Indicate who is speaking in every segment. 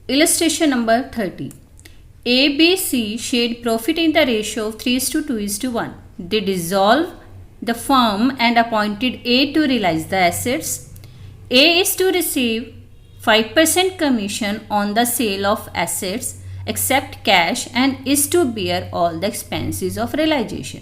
Speaker 1: Illustration number 30. A, B, C shared profit in the ratio of 3:2:1. They dissolved the firm and appointed A to realize the assets. A is to receive 5% commission on the sale of assets except cash and is to bear all the expenses of realization.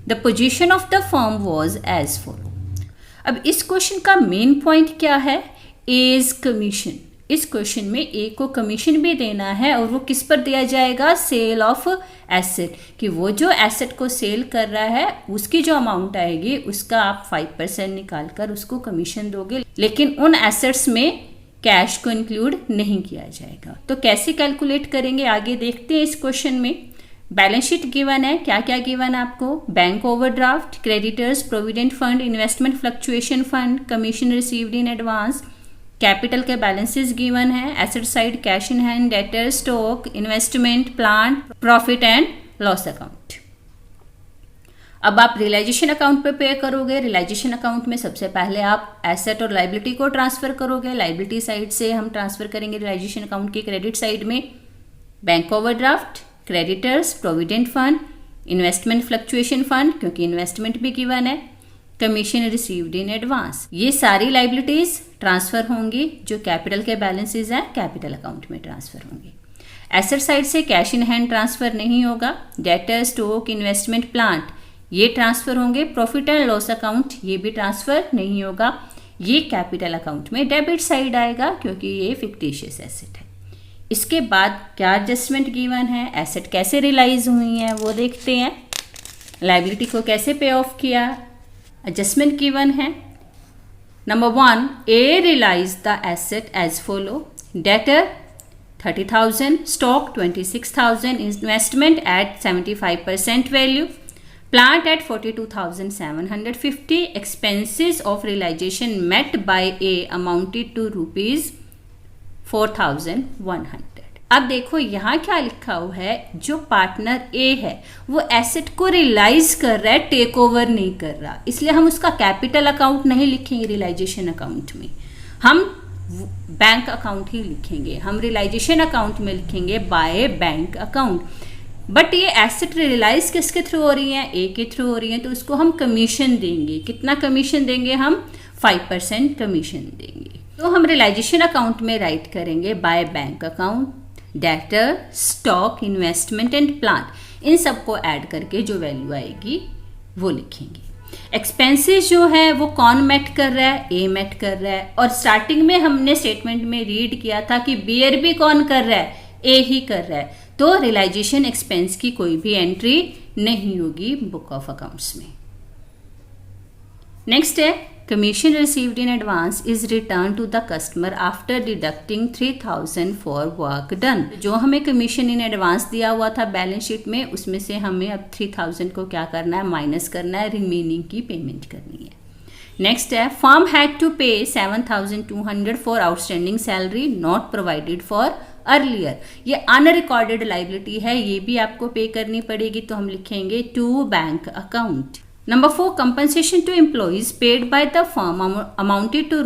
Speaker 1: The position of the firm was as follows. अब इस question का main point क्या है? A's commission. इस question में ए को commission भी देना है और वो किस पर दिया जाएगा? सेल ऑफ एसेट, कि वो जो एसेट को सेल कर रहा है उसकी जो अमाउंट आएगी उसका आप 5% निकाल कर उसको कमीशन दोगे, लेकिन उन एसेट्स में कैश को इंक्लूड नहीं किया जाएगा। तो कैसे कैलकुलेट करेंगे आगे देखते हैं। इस क्वेश्चन में बैलेंस शीट गिवन है, क्या क्या गिवन है आपको? Bank overdraft, creditors, provident fund, investment fluctuation fund, commission received in advance, capital के बैलेंसेस गिवन है, asset side cash in hand, debtor, stock, investment, plant, profit and loss account. अब आप realisation account पे पे करोगे। Realisation account में सबसे पहले आप एसेट और लाइबिलिटी को ट्रांसफर करोगे। लाइबिलिटी साइड से हम ट्रांसफर करेंगे रियलाइजेशन अकाउंट की क्रेडिट साइड में bank overdraft, creditors, provident fund, investment fluctuation fund, क्योंकि इन्वेस्टमेंट भी गिवन है, कमीशन रिसीव्ड इन एडवांस। ये सारी लाइबिलिटीज ट्रांसफर होंगी। जो कैपिटल के बैलेंसेस हैं कैपिटल अकाउंट में ट्रांसफर होंगे। एसेट साइड से कैश इन हैंड ट्रांसफर नहीं होगा। डेटर, स्टॉक, इन्वेस्टमेंट, प्लांट ये ट्रांसफर होंगे। प्रॉफिट एंड लॉस अकाउंट ये भी ट्रांसफर नहीं होगा। ये कैपिटल अकाउंट में डेबिट साइड आएगा क्योंकि ये फिक्टिशियस एसेट है। इसके बाद क्या एडजस्टमेंट गिवन है, एसेट कैसे रियलाइज हुई है वो देखते हैं। लाइबिलिटी को कैसे पे ऑफ किया, एडजस्टमेंट गिवन है। Number 1, A realise the asset as follow. Debtor 30,000, stock 26,000, investment at 75% वैल्यू, plant at 42,750, expenses of realisation met by A amounted to ₹4,100। अब देखो यहाँ क्या लिखा हुआ है, जो पार्टनर ए है वो एसेट को रियलाइज कर रहा है, टेक ओवर नहीं कर रहा, इसलिए हम उसका कैपिटल अकाउंट नहीं लिखेंगे रियलाइजेशन अकाउंट में, हम बैंक अकाउंट ही लिखेंगे। हम रियलाइजेशन अकाउंट में लिखेंगे बाय बैंक अकाउंट। बट ये एसेट रियलाइज किसके थ्रू हो रही है? ए के थ्रू हो रही है, तो उसको हम कमीशन देंगे। कितना कमीशन देंगे? हम 5% कमीशन देंगे। तो हम रियलाइजेशन अकाउंट में राइट करेंगे by bank account, debtor, stock, investment and plant, इन सबको ऐड करके जो वैल्यू आएगी वो लिखेंगे। एक्सपेंसेस जो है वो कौन मेट कर रहा है? ए मेट कर रहा है। और स्टार्टिंग में हमने स्टेटमेंट में रीड किया था कि बियर भी कौन कर रहा है? ए ही कर रहा है। तो रियलाइजेशन एक्सपेंस की कोई भी एंट्री नहीं होगी बुक ऑफ अकाउंट्स में। नेक्स्ट है commission received in advance is return to the customer after deducting 3,000 for work done. जो हमें कमीशन इन एडवांस दिया हुआ था बैलेंस शीट में, उसमें से हमें अब 3,000 को क्या करना है? माइनस करना है, रिमेनिंग की पेमेंट करनी है। नेक्स्ट है फर्म हैड टू पे 7,200 for outstanding salary not provided for earlier. ये अनरिकॉर्डेड लाइबिलिटी है, ये भी आपको पे करनी पड़ेगी, तो हम लिखेंगे to bank account. Number 4, compensation to employees paid by the firm amounted to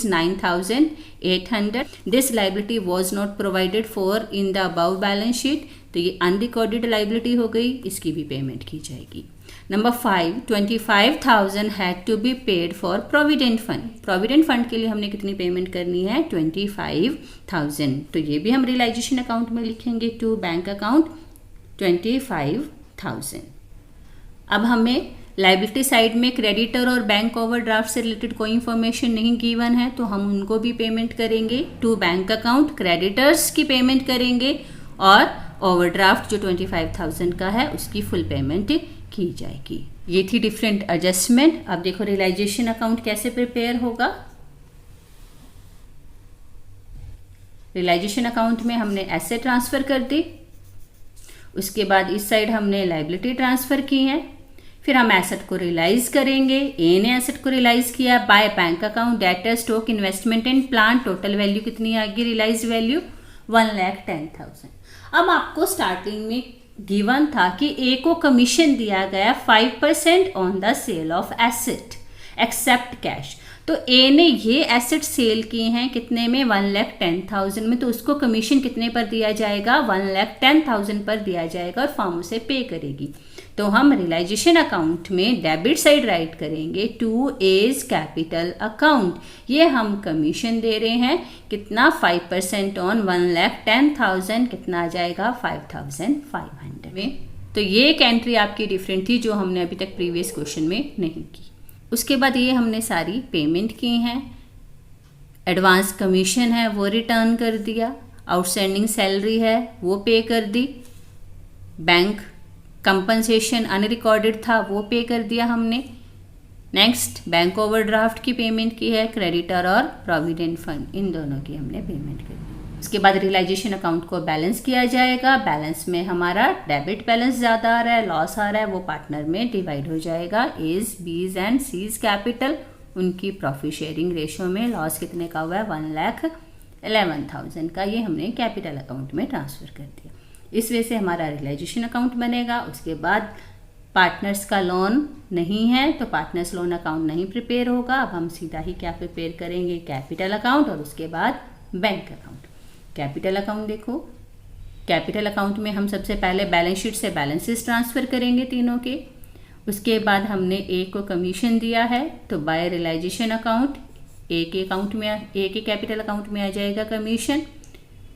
Speaker 1: ₹9,800. This liability was not provided for in the above balance sheet. तो ये unrecorded liability हो गई, इसकी भी पेमेंट की जाएगी। Number 5, 25,000 had to be paid for provident fund. Provident fund के लिए हमने कितनी पेमेंट करनी है? 25,000। तो ये भी हम रियलाइजेशन अकाउंट में लिखेंगे टू बैंक अकाउंट 25,000। अब हमें लाइबिलिटी साइड में क्रेडिटर और बैंक ओवरड्राफ्ट से रिलेटेड कोई इंफॉर्मेशन नहीं गिवन है, तो हम उनको भी पेमेंट करेंगे टू बैंक अकाउंट। क्रेडिटर्स की पेमेंट करेंगे और ओवरड्राफ्ट जो 25,000 का है उसकी फुल पेमेंट की जाएगी। ये थी डिफरेंट एडजस्टमेंट। अब देखो रियलाइजेशन अकाउंट कैसे प्रिपेयर होगा। रियलाइजेशन अकाउंट में हमने एसेट ट्रांसफर कर दी, उसके बाद इस साइड हमने लाइबिलिटी ट्रांसफर की है, फिर हम एसेट को रियलाइज करेंगे। ए ने एसेट को रियलाइज किया by bank account, debtor, stock, investment and plant. Total value कितनी आएगी? Realise value 1,10,000। अब आपको स्टार्टिंग में गिवन था कि ए को कमीशन दिया गया 5% on the sale of asset except cash. तो ए ने ये एसेट सेल किए हैं कितने में, 1,10,000 में, तो उसको कमीशन कितने पर दिया जाएगा, 1,10,000 पर दिया जाएगा और फर्म उसे पे करेगी। तो हम रियलाइजेशन अकाउंट में डेबिट साइड राइट करेंगे टू एज कैपिटल अकाउंट। ये हम कमीशन दे रहे हैं कितना, 5% ऑन 1,10,000, कितना आ जाएगा 5,500 में। तो ये एक एंट्री आपकी डिफरेंट थी जो हमने अभी तक प्रीवियस क्वेश्चन में नहीं की। उसके बाद ये हमने सारी पेमेंट की हैं, एडवांस कमीशन है वो रिटर्न कर दिया, आउटस्टैंडिंग सैलरी है वो पे कर दी, बैंक कंपनसेशन अनरिकॉर्डेड था वो पे कर दिया हमने। नेक्स्ट बैंक ओवरड्राफ्ट की पेमेंट की है, क्रेडिटर और प्रोविडेंट फंड इन दोनों की हमने पेमेंट कर दी। उसके बाद रियलाइजेशन अकाउंट को बैलेंस किया जाएगा, बैलेंस में हमारा डेबिट बैलेंस ज़्यादा आ रहा है, लॉस आ रहा है, वो पार्टनर में डिवाइड हो जाएगा। एज बीज एंड सीज कैपिटल उनकी प्रॉफिट शेयरिंग रेशियो में लॉस कितने का हुआ है, 1,11,000 का, ये हमने कैपिटल अकाउंट में ट्रांसफ़र कर दिया। इस वजह से हमारा रियलाइजेशन अकाउंट बनेगा। उसके बाद पार्टनर्स का लोन नहीं है तो पार्टनर्स लोन अकाउंट नहीं प्रिपेयर होगा। अब हम सीधा ही क्या प्रिपेयर करेंगे, कैपिटल अकाउंट और उसके बाद बैंक अकाउंट। कैपिटल अकाउंट देखो, कैपिटल अकाउंट में हम सबसे पहले बैलेंस शीट से बैलेंसेस ट्रांसफ़र करेंगे तीनों के। उसके बाद हमने ए को कमीशन दिया है तो बाय रियलाइजेशन अकाउंट ए के अकाउंट में, ए के कैपिटल अकाउंट में आ जाएगा कमीशन।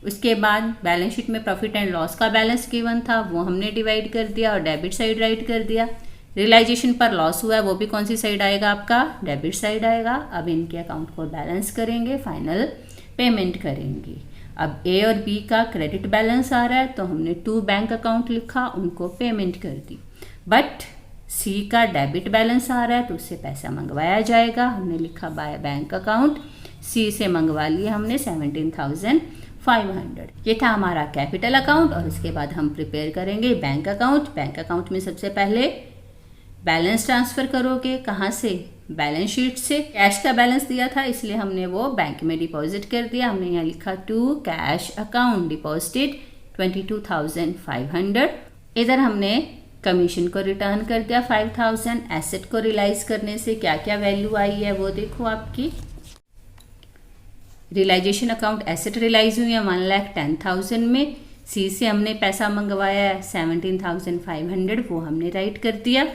Speaker 1: उसके बाद बैलेंस शीट में प्रॉफिट एंड लॉस का बैलेंस गिवन था वो हमने डिवाइड कर दिया और डेबिट साइड राइट कर दिया। रियलाइजेशन पर लॉस हुआ है वो भी कौन सी साइड आएगा, आपका डेबिट साइड आएगा। अब इनके अकाउंट को बैलेंस करेंगे, फाइनल पेमेंट करेंगे। अब ए और बी का क्रेडिट बैलेंस आ रहा है तो हमने 2 बैंक अकाउंट लिखा, उनको पेमेंट कर दी। बट सी का डेबिट बैलेंस आ रहा है तो उससे पैसा मंगवाया जाएगा, हमने लिखा बाय बैंक अकाउंट। सी से मंगवा लिया हमने 17,500। ये था हमारा कैपिटल अकाउंट। और उसके बाद हम प्रिपेयर करेंगे बैंक अकाउंट। बैंक अकाउंट में सबसे पहले बैलेंस ट्रांसफ़र करोगे, कहाँ से, बैलेंस शीट से। कैश का बैलेंस दिया था इसलिए हमने वो बैंक में डिपॉजिट कर दिया। हमने यहाँ लिखा टू कैश अकाउंट डिपॉजिटेड 22,500। इधर हमने कमीशन को रिटर्न कर दिया 5,000। एसेट को रियलाइज करने से क्या क्या वैल्यू आई है वो देखो आपकी। रियलाइजेशन अकाउंट एसेट रियलाइज हुई है 1,10,000 में। सी से हमने पैसा मंगवाया है 17,500, वो हमने राइट कर दिया।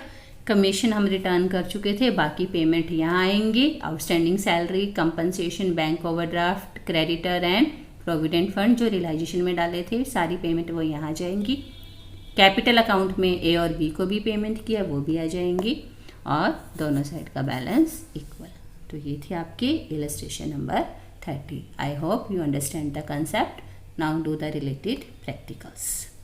Speaker 1: कमीशन हम रिटर्न कर चुके थे, बाकी पेमेंट यहाँ आएंगी। Outstanding salary, compensation, bank overdraft, creditor and provident fund जो रियलाइजेशन में डाले थे सारी पेमेंट वो यहाँ आ जाएंगी। कैपिटल अकाउंट में ए और बी को भी पेमेंट किया वो भी आ जाएंगी और दोनों साइड का बैलेंस इक्वल। तो ये थी आपकी illustration number 30. I hope you understand the concept. Now do the related practicals.